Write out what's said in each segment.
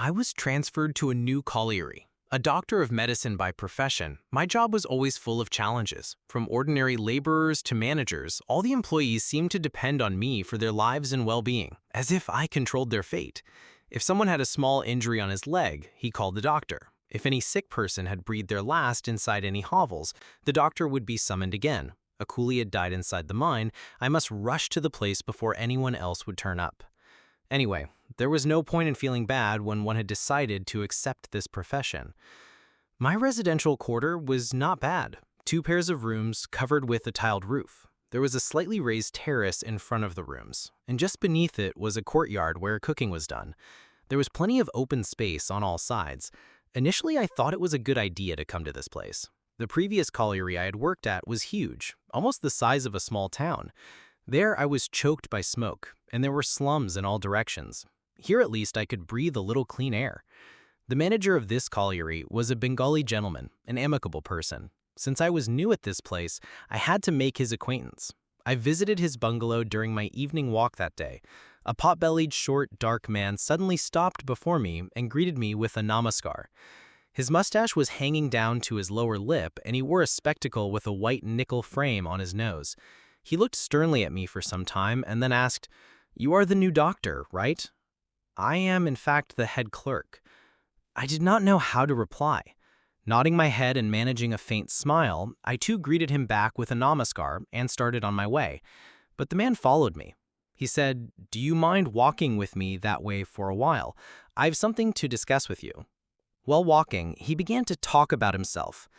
I was transferred to a new colliery. A doctor of medicine by profession, my job was always full of challenges. From ordinary laborers to managers, all the employees seemed to depend on me for their lives and well-being, as if I controlled their fate. If someone had a small injury on his leg, he called the doctor. If any sick person had breathed their last inside any hovels, the doctor would be summoned again. A coolie had died inside the mine, I must rush to the place before anyone else would turn up. Anyway, there was no point in feeling bad when one had decided to accept this profession. My residential quarter was not bad. Two pairs of rooms covered with a tiled roof. There was a slightly raised terrace in front of the rooms, and just beneath it was a courtyard where cooking was done. There was plenty of open space on all sides. Initially, I thought it was a good idea to come to this place. The previous colliery I had worked at was huge, almost the size of a small town. There I was choked by smoke, and there were slums in all directions. Here at least I could breathe a little clean air. The manager of this colliery was a Bengali gentleman, an amicable person. Since I was new at this place, I had to make his acquaintance. I visited his bungalow during my evening walk that day. A pot-bellied, short, dark man suddenly stopped before me and greeted me with a namaskar. His mustache was hanging down to his lower lip, and he wore a spectacle with a white nickel frame on his nose. He looked sternly at me for some time and then asked, "You are the new doctor, right?" "I am, in fact, the head clerk." I did not know how to reply. Nodding my head and managing a faint smile, I too greeted him back with a namaskar and started on my way. But the man followed me. He said, "Do you mind walking with me that way for a while? I've something to discuss with you." While walking, he began to talk about himself.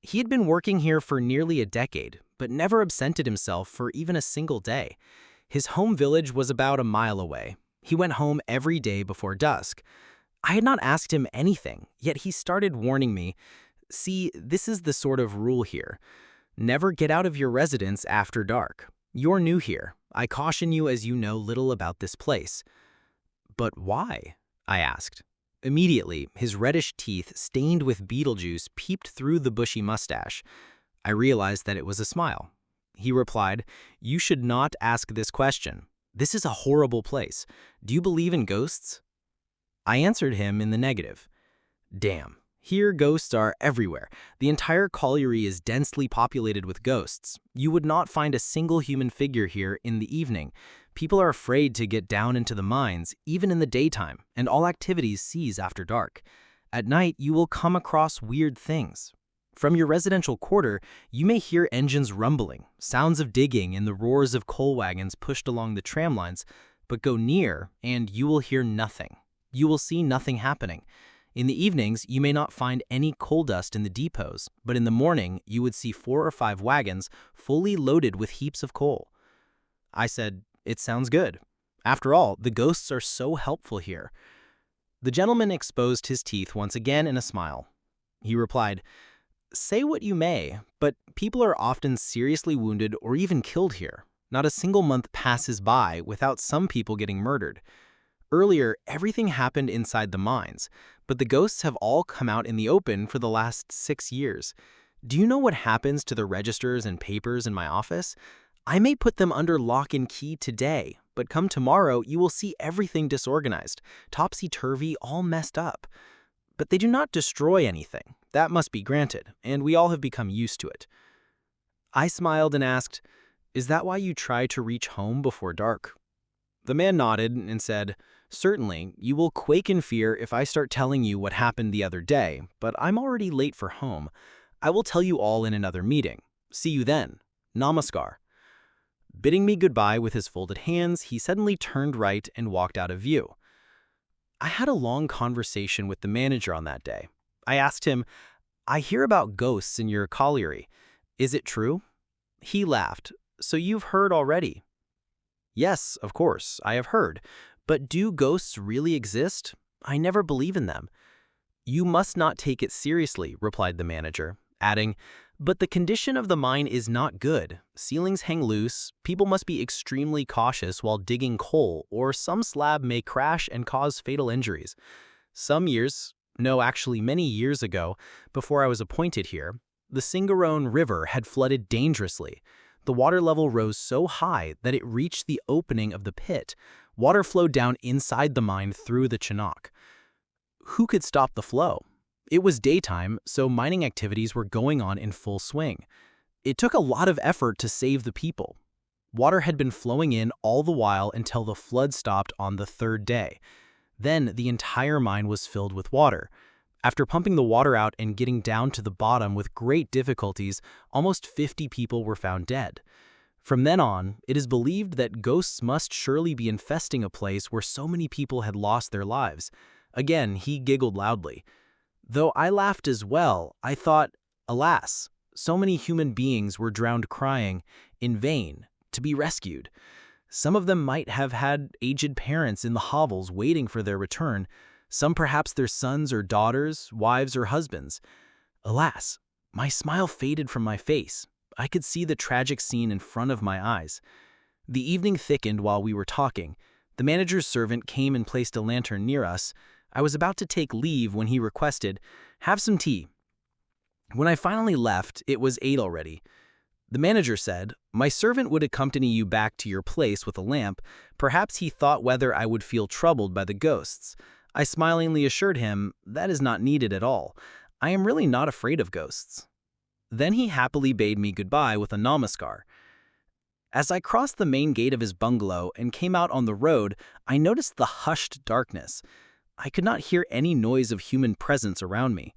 He had been working here for nearly a decade, but never absented himself for even a single day. His home village was about a mile away. He went home every day before dusk. I had not asked him anything, yet he started warning me, "See, this is the sort of rule here. Never get out of your residence after dark. You're new here. I caution you as you know little about this place." "But why?" I asked. Immediately, his reddish teeth, stained with beetle juice, peeped through the bushy mustache. I realized that it was a smile. He replied, "You should not ask this question. This is a horrible place. Do you believe in ghosts?" I answered him in the negative. "Damn, here ghosts are everywhere. The entire colliery is densely populated with ghosts. You would not find a single human figure here in the evening. People are afraid to get down into the mines, even in the daytime, and all activities cease after dark. At night, you will come across weird things. From your residential quarter, you may hear engines rumbling, sounds of digging, and the roars of coal wagons pushed along the tram lines, but go near, and you will hear nothing. You will see nothing happening. In the evenings, you may not find any coal dust in the depots, but in the morning, you would see 4 or 5 wagons fully loaded with heaps of coal." I said, "It sounds good. After all, the ghosts are so helpful here." The gentleman exposed his teeth once again in a smile. He replied, "Say what you may, but people are often seriously wounded or even killed here. Not a single month passes by without some people getting murdered. Earlier, everything happened inside the mines, but the ghosts have all come out in the open for the last 6 years. Do you know what happens to the registers and papers in my office? I may put them under lock and key today, but come tomorrow you will see everything disorganized, topsy-turvy, all messed up. But they do not destroy anything, that must be granted, and we all have become used to it." I smiled and asked, "Is that why you try to reach home before dark?" The man nodded and said, "Certainly, you will quake in fear if I start telling you what happened the other day, but I'm already late for home. I will tell you all in another meeting. See you then. Namaskar." Bidding me goodbye with his folded hands, he suddenly turned right and walked out of view. I had a long conversation with the manager on that day. I asked him, "I hear about ghosts in your colliery. Is it true?" He laughed. "So you've heard already?" "Yes, of course, I have heard. But do ghosts really exist? I never believe in them." "You must not take it seriously," replied the manager, adding, "But the condition of the mine is not good. Ceilings hang loose, people must be extremely cautious while digging coal, or some slab may crash and cause fatal injuries. Some years, no, actually many years ago, before I was appointed here, the Singarone River had flooded dangerously. The water level rose so high that it reached the opening of the pit. Water flowed down inside the mine through the Chinook. who could stop the flow? It was daytime, so mining activities were going on in full swing. It took a lot of effort to save the people. Water had been flowing in all the while until the flood stopped on the third day. Then the entire mine was filled with water. After pumping the water out and getting down to the bottom with great difficulties, almost 50 people were found dead. From then on, it is believed that ghosts must surely be infesting a place where so many people had lost their lives. Again, he giggled loudly. Though I laughed as well, I thought, alas, so many human beings were drowned crying, in vain, to be rescued. Some of them might have had aged parents in the hovels waiting for their return, some perhaps their sons or daughters, wives or husbands. Alas, my smile faded from my face. I could see the tragic scene in front of my eyes. The evening thickened while we were talking. The manager's servant came and placed a lantern near us. I was about to take leave when he requested, "Have some tea." When I finally left, it was 8 already. The manager said, "My servant would accompany you back to your place with a lamp. Perhaps he thought whether I would feel troubled by the ghosts." I smilingly assured him, "That is not needed at all. I am really not afraid of ghosts." Then he happily bade me goodbye with a namaskar. As I crossed the main gate of his bungalow and came out on the road, I noticed the hushed darkness. I could not hear any noise of human presence around me.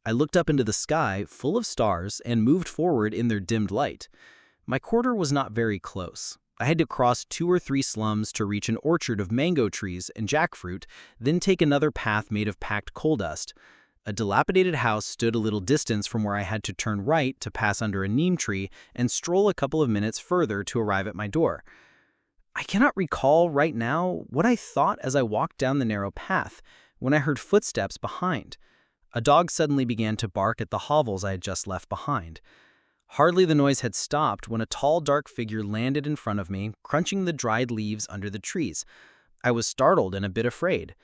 I looked up into the sky, full of stars, and moved forward in their dimmed light. My quarter was not very close. I had to cross 2 or 3 slums to reach an orchard of mango trees and jackfruit, then take another path made of packed coal dust. A dilapidated house stood a little distance from where I had to turn right to pass under a neem tree and stroll a couple of minutes further to arrive at my door. I cannot recall right now what I thought as I walked down the narrow path when I heard footsteps behind. A dog suddenly began to bark at the hovels I had just left behind. Hardly the noise had stopped when a tall, dark figure landed in front of me, crunching the dried leaves under the trees. I was startled and a bit afraid.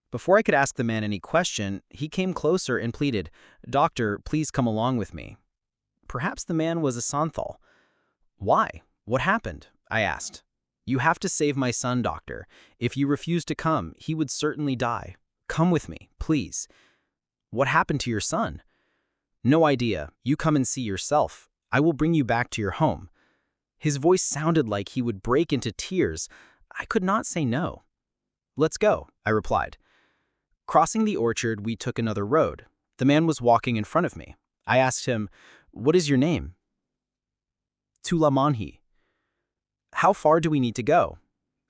Before I could ask the man any question, he came closer and pleaded, "Doctor, please come along with me." Perhaps the man was a Santhal. "Why? What happened?" I asked. "You have to save my son, doctor. If you refuse to come, he would certainly die. Come with me, please." "What happened to your son?" "No idea. You come and see yourself. I will bring you back to your home." His voice sounded like he would break into tears. I could not say no. "Let's go," I replied. Crossing the orchard, we took another road. The man was walking in front of me. I asked him, "What is your name?" "Tula Manhi." "How far do we need to go?"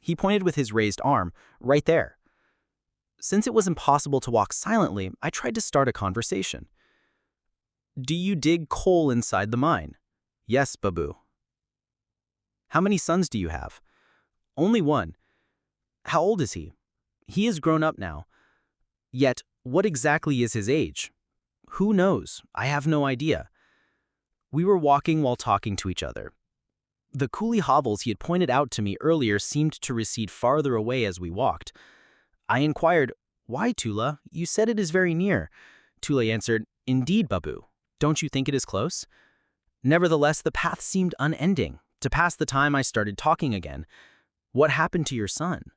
He pointed with his raised arm, "Right there." Since it was impossible to walk silently, I tried to start a conversation. "Do you dig coal inside the mine?" "Yes, Babu." "How many sons do you have?" "Only one." "How old is he?" "He is grown up now." "Yet, what exactly is his age?" "Who knows? I have no idea." We were walking while talking to each other. The coolie hovels he had pointed out to me earlier seemed to recede farther away as we walked. I inquired, "Why, Tula? You said it is very near." Tula answered, "Indeed, Babu. Don't you think it is close?" Nevertheless, the path seemed unending. To pass the time, I started talking again. "What happened to your son?"